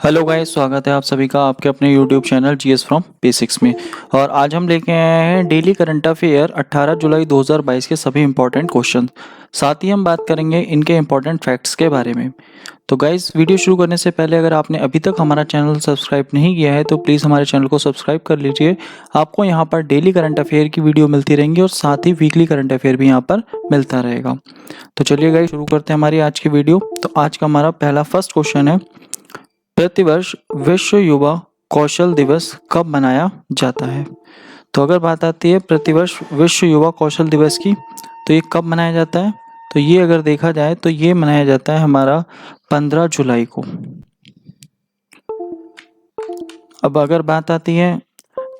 Hello guys, स्वागत है आप सभी का आपके अपने YouTube channel GS from basics में। और आज हम लेके आए हैं डेली करंट अफेयर 18 जुलाई 2022 के सभी इंपॉर्टेंट क्वेश्चन। साथ ही हम बात करेंगे इनके इंपॉर्टेंट फैक्ट्स के बारे में। तो गाइस, वीडियो शुरू करने से पहले अगर आपने अभी तक हमारा चैनल सब्सक्राइब नहीं किया है तो प्लीज़ हमारे चैनल को सब्सक्राइब कर लीजिए। आपको यहाँ पर डेली करंट अफेयर की वीडियो मिलती रहेंगी और साथ ही वीकली करंट अफेयर भी यहाँ पर मिलता रहेगा। तो चलिए गाइस, शुरू करते हैं हमारी आज की वीडियो। तो आज का हमारा पहला फर्स्ट क्वेश्चन है, प्रतिवर्ष विश्व युवा कौशल दिवस कब मनाया जाता है? तो अगर बात आती है प्रतिवर्ष विश्व युवा कौशल दिवस की, तो ये कब मनाया जाता है? तो ये अगर देखा जाए तो ये मनाया जाता है हमारा 15 जुलाई को। अब अगर बात आती है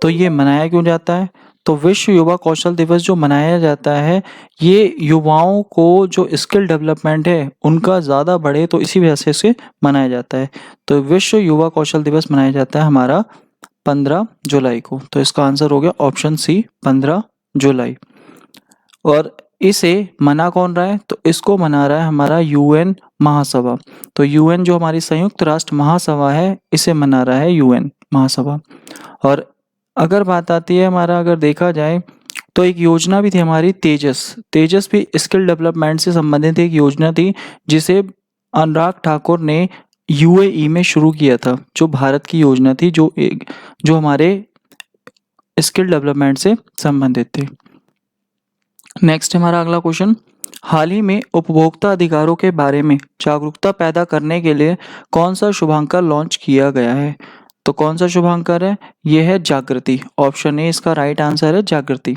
तो ये मनाया क्यों जाता है? तो विश्व युवा कौशल दिवस जो मनाया जाता है, ये युवाओं को जो स्किल डेवलपमेंट है उनका ज़्यादा बढ़े, तो इसी वजह से इसे मनाया जाता है। तो विश्व युवा कौशल दिवस मनाया जाता है हमारा 15 जुलाई को। तो इसका आंसर हो गया ऑप्शन सी, 15 जुलाई। और इसे मना कौन रहा है? तो इसको मना रहा है हमारा यूएन महासभा। तो यूएन जो हमारी संयुक्त राष्ट्र महासभा है, इसे मना रहा है यूएन महासभा। और अगर बात आती है हमारा, अगर देखा जाए तो एक योजना भी थी हमारी तेजस। तेजस भी स्किल डेवलपमेंट से संबंधित एक योजना थी जिसे अनुराग ठाकुर ने यूएई में शुरू किया था। जो भारत की योजना थी, जो हमारे स्किल डेवलपमेंट से संबंधित थी। नेक्स्ट हमारा अगला क्वेश्चन, हाल ही में उपभोक्ता अधिकारों के बारे में जागरूकता पैदा करने के लिए कौन सा शुभांकर लॉन्च किया गया है? तो कौन सा शुभांकर है? यह है जागृति। ऑप्शन ए इसका राइट आंसर है, जागृति।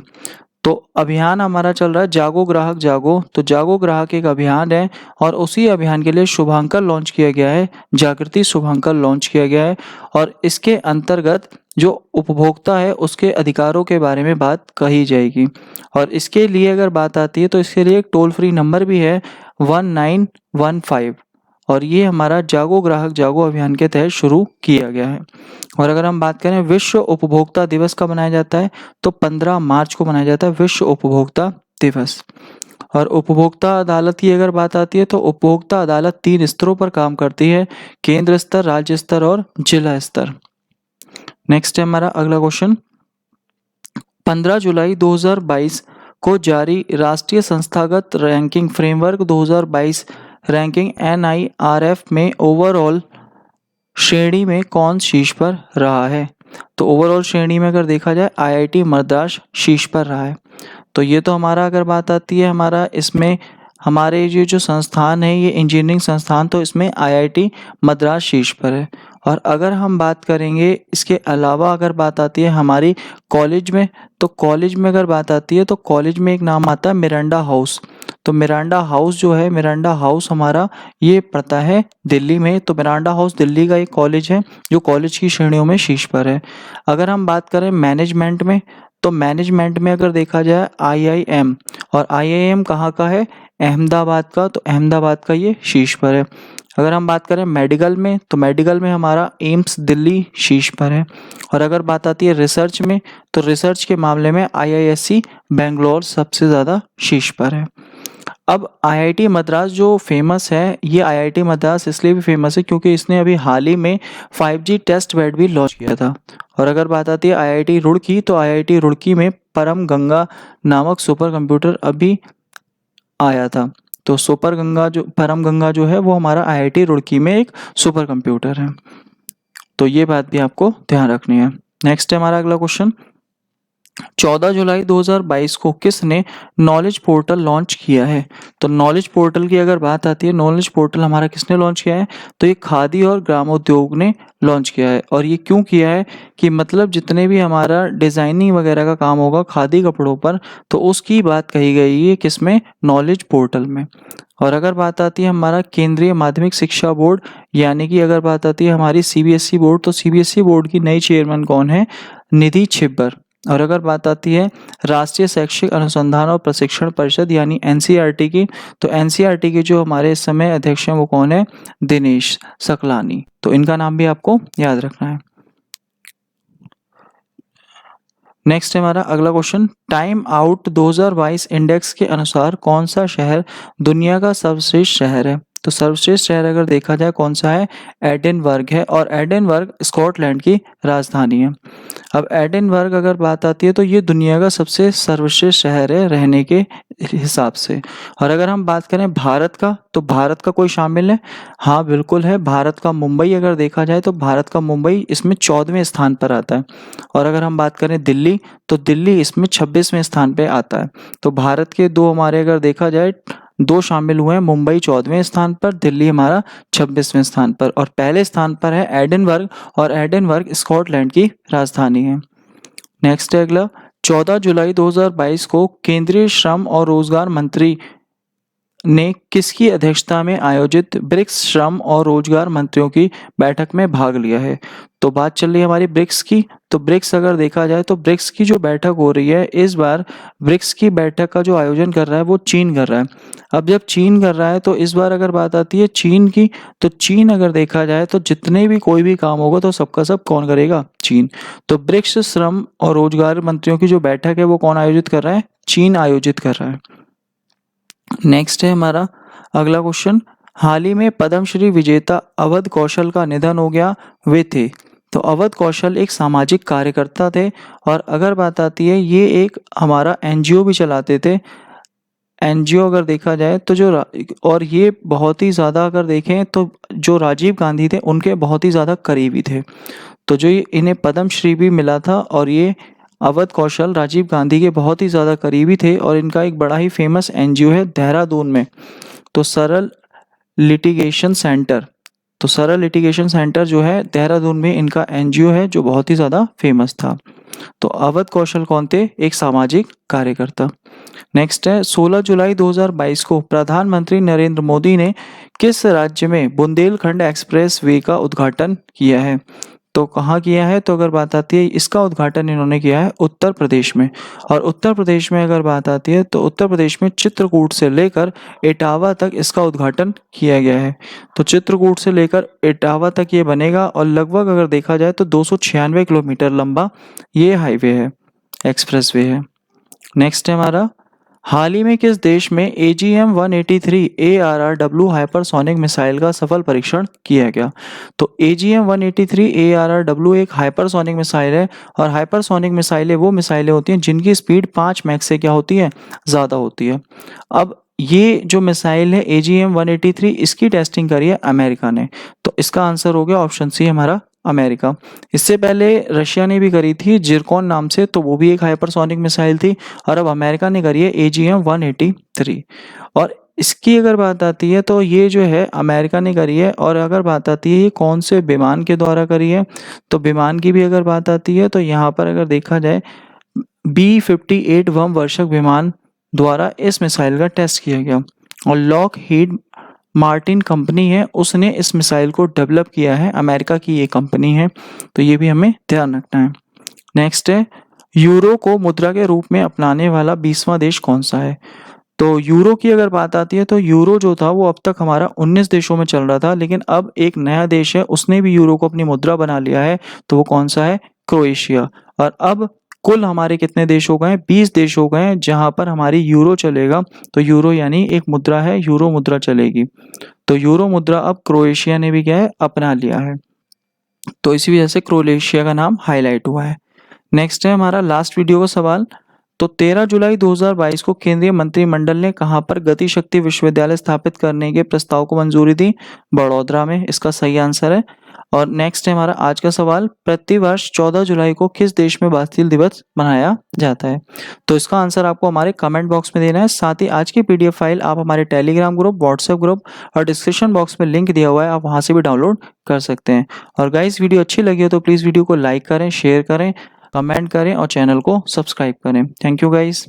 तो अभियान हमारा चल रहा है जागो ग्राहक जागो। तो जागो ग्राहक एक अभियान है और उसी अभियान के लिए शुभांकर लॉन्च किया गया है, जागृति शुभांकर लॉन्च किया गया है। और इसके अंतर्गत जो उपभोक्ता है उसके अधिकारों के बारे में बात कही जाएगी। और इसके लिए अगर बात आती है तो इसके लिए एक टोल फ्री नंबर भी है 1915। और ये हमारा जागो ग्राहक जागो अभियान के तहत शुरू किया गया है। और अगर हम बात करें विश्व उपभोक्ता दिवस कब मनाया जाता है, तो 15 मार्च को मनाया जाता है विश्व उपभोक्ता दिवस। और उपभोक्ता अदालत की अगर बात आती है तो उपभोक्ता अदालत 3 स्तरों पर काम करती है, केंद्र स्तर, राज्य स्तर और जिला स्तर। नेक्स्ट है हमारा अगला क्वेश्चन, 15 जुलाई 2022 को जारी राष्ट्रीय संस्थागत रैंकिंग फ्रेमवर्क 2022 रैंकिंग NIRF में ओवरऑल श्रेणी में कौन शीर्ष पर रहा है? तो ओवरऑल श्रेणी में अगर देखा जाए IIT मद्रास शीर्ष पर रहा है। तो ये तो हमारा अगर बात आती है हमारा, इसमें हमारे ये जो संस्थान है ये इंजीनियरिंग संस्थान, तो इसमें IIT मद्रास शीर्ष पर है। और अगर हम बात करेंगे इसके अलावा, अगर बात आती है हमारी कॉलेज में, तो कॉलेज में अगर बात आती है तो कॉलेज में एक नाम आता है मिरांडा हाउस। तो मिरांडा हाउस जो है, मिरांडा हाउस हमारा ये पड़ता है दिल्ली में। तो मिरांडा हाउस दिल्ली का एक कॉलेज है जो कॉलेज की श्रेणियों में शीर्ष पर है। अगर हम बात करें मैनेजमेंट में, तो मैनेजमेंट में अगर देखा जाए IIM, और IIM कहाँ का है? अहमदाबाद का। तो अहमदाबाद का ये शीर्ष पर है। अगर हम बात करें मेडिकल में, तो मेडिकल में हमारा एम्स दिल्ली शीर्ष पर है। और अगर बात आती है रिसर्च में, तो रिसर्च के मामले में IISc बेंगलोर सबसे ज़्यादा शीर्ष पर है। अब IIT मद्रास जो फेमस है, ये IIT मद्रास इसलिए भी फेमस है क्योंकि इसने अभी हाल ही में 5G टेस्ट बेड भी लॉन्च किया था। और अगर बात आती है IIT रुड़की, तो IIT रुड़की में परम गंगा नामक सुपर कंप्यूटर अभी आया था। तो परम गंगा जो है वो हमारा IIT रुड़की में एक सुपर कंप्यूटर है। तो ये बात भी आपको ध्यान रखनी है। नेक्स्ट है हमारा अगला क्वेश्चन, 14 जुलाई 2022 को किसने नॉलेज पोर्टल लॉन्च किया है? तो नॉलेज पोर्टल की अगर बात आती है, नॉलेज पोर्टल हमारा किसने लॉन्च किया है? तो ये खादी और ग्रामोद्योग ने लॉन्च किया है। और ये क्यों किया है कि मतलब जितने भी हमारा डिज़ाइनिंग वगैरह का काम होगा खादी कपड़ों पर, तो उसकी बात कही गई है किसमें? नॉलेज पोर्टल में। और अगर बात आती है हमारा केंद्रीय माध्यमिक शिक्षा बोर्ड, यानी कि अगर बात आती है हमारी CBSE बोर्ड, तो CBSE बोर्ड की नई चेयरमैन कौन है? निधि छिब्बर। और अगर बात आती है राष्ट्रीय शैक्षिक अनुसंधान और प्रशिक्षण परिषद यानी NCERT की, तो NCERT के जो हमारे इस समय अध्यक्ष हैं वो कौन है? दिनेश सकलानी। तो इनका नाम भी आपको याद रखना है। नेक्स्ट है हमारा अगला क्वेश्चन, टाइम आउट 2022 इंडेक्स के अनुसार कौन सा शहर दुनिया का सर्वश्रेष्ठ शहर है? तो सर्वश्रेष्ठ शहर अगर देखा जाए कौन सा है, एडिनबर्ग है, और एडिनबर्ग स्कॉटलैंड की राजधानी है। अब एडिनबर्ग अगर बात आती है तो ये दुनिया का सबसे सर्वश्रेष्ठ शहर है रहने के हिसाब से। और अगर हम बात करें भारत का, तो भारत का कोई शामिल है? हाँ बिल्कुल है, भारत का मुंबई अगर देखा जाए तो भारत का मुंबई इसमें 14वें स्थान पर आता है। और अगर हम बात करें दिल्ली, तो दिल्ली इसमें 26वें स्थान पे आता है। तो भारत के दो हमारे अगर देखा जाए दो शामिल हुए हैं, मुंबई 14वें स्थान पर, दिल्ली हमारा 26वें स्थान पर, और पहले स्थान पर है एडिनबर्ग, और एडिनबर्ग स्कॉटलैंड की राजधानी है। नेक्स्ट है अगला, 14 जुलाई 2022 को केंद्रीय श्रम और रोजगार मंत्री ने किसकी अध्यक्षता में आयोजित ब्रिक्स श्रम और रोजगार मंत्रियों की बैठक में भाग लिया है? तो बात चल रही है हमारी ब्रिक्स की। तो ब्रिक्स अगर देखा जाए तो ब्रिक्स की जो बैठक हो रही है इस बार, ब्रिक्स की बैठक का जो आयोजन कर रहा है वो चीन कर रहा है। अब जब चीन कर रहा है तो इस बार अगर बात आती है चीन की, तो चीन अगर देखा जाए तो जितने भी कोई भी काम होगा तो सबका सब कौन करेगा? चीन। तो ब्रिक्स श्रम और रोजगार मंत्रियों की जो बैठक है वो कौन आयोजित कर रहा है? चीन आयोजित कर रहा है। नेक्स्ट है हमारा अगला क्वेश्चन, हाल ही में पद्मश्री विजेता अवध कौशल का निधन हो गया, वे थे? तो अवध कौशल एक सामाजिक कार्यकर्ता थे, और अगर बात आती है ये एक हमारा एनजीओ भी चलाते थे। एनजीओ अगर देखा जाए तो और ये बहुत ही ज़्यादा अगर देखें तो जो राजीव गांधी थे उनके बहुत ही ज़्यादा करीबी थे। तो जो इन्हें पद्मश्री भी मिला था, और ये अवध कौशल राजीव गांधी के बहुत ही ज़्यादा करीबी थे, और इनका एक बड़ा ही फेमस एनजीओ है देहरादून में, तो सरल लिटिगेशन सेंटर। तो सरल लिटिगेशन सेंटर जो है देहरादून में इनका एनजीओ है जो बहुत ही ज़्यादा फेमस था। तो अवध कौशल कौन थे? एक सामाजिक कार्यकर्ता। नेक्स्ट है, 16 जुलाई 2022 को प्रधानमंत्री नरेंद्र मोदी ने किस राज्य में बुंदेलखंड एक्सप्रेस वे का उद्घाटन किया है? तो कहाँ किया है? तो अगर बात आती है इसका उद्घाटन इन्होंने किया है उत्तर प्रदेश में। और उत्तर प्रदेश में अगर बात आती है तो उत्तर प्रदेश में चित्रकूट से लेकर इटावा तक इसका उद्घाटन किया गया है। तो चित्रकूट से लेकर इटावा तक ये बनेगा, और लगभग अगर देखा जाए तो 296 किलोमीटर लंबा ये हाईवे है, एक्सप्रेस वे है। नेक्स्ट है हमारा, हाल ही में किस देश में AGM-183 ARRW हाइपरसोनिक मिसाइल का सफल परीक्षण किया गया? तो AGM-183 ARRW एक हाइपरसोनिक मिसाइल है, और हाइपरसोनिक मिसाइलें वो मिसाइलें होती हैं जिनकी स्पीड 5 मैक से क्या होती है? ज़्यादा होती है। अब ये जो मिसाइल है AGM-183 इसकी टेस्टिंग करी है अमेरिका ने। तो इसका आंसर हो गया ऑप्शन सी हमारा, अमेरिका। इससे पहले रशिया ने भी करी थी जिरकॉन नाम से, तो वो भी एक हाइपरसोनिक मिसाइल थी, और अब अमेरिका ने करी है AGM-183। और इसकी अगर बात आती है तो ये जो है अमेरिका ने करी है, और अगर बात आती है ये कौन से विमान के द्वारा करी है, तो विमान की भी अगर बात आती है तो यहाँ पर अगर देखा जाए B-58 वर्षक विमान द्वारा इस मिसाइल का टेस्ट किया गया, और लॉकहीड मार्टिन कंपनी है उसने इस मिसाइल को डेवलप किया है, अमेरिका की ये कंपनी है। तो ये भी हमें ध्यान रखना है। नेक्स्ट है, यूरो को मुद्रा के रूप में अपनाने वाला 20वां देश कौन सा है? तो यूरो की अगर बात आती है तो यूरो जो था वो अब तक हमारा 19 देशों में चल रहा था, लेकिन अब एक नया देश है उसने भी यूरो को अपनी मुद्रा बना लिया है, तो वो कौन सा है? क्रोएशिया। और अब कुल हमारे कितने देश हो गए हैं? 20 देश हो गए हैं जहां पर हमारी यूरो चलेगा। तो यूरो यानी एक मुद्रा है, यूरो मुद्रा चलेगी। तो यूरो मुद्रा अब क्रोएशिया ने भी क्या है? अपना लिया है। तो इसी वजह से क्रोएशिया का नाम हाईलाइट हुआ है। नेक्स्ट है हमारा लास्ट वीडियो का सवाल, तो 13 जुलाई 2022 को केंद्रीय मंत्रिमंडल ने कहां पर गति शक्ति विश्वविद्यालय स्थापित करने के प्रस्ताव को मंजूरी दी? बड़ौदा में, इसका सही आंसर है। और नेक्स्ट है हमारा आज का सवाल, प्रतिवर्ष 14 जुलाई को किस देश में बास्टील दिवस मनाया जाता है? तो इसका आंसर आपको हमारे कमेंट बॉक्स में देना है। साथ ही आज की PDF फाइल आप हमारे टेलीग्राम ग्रुप, व्हाट्सएप ग्रुप और डिस्क्रिप्शन बॉक्स में लिंक दिया हुआ है, आप वहां से भी डाउनलोड कर सकते हैं। और गाइस वीडियो अच्छी लगी हो तो प्लीज़ वीडियो को लाइक करें, शेयर करें, कमेंट करें और चैनल को सब्सक्राइब करें। Thank you guys.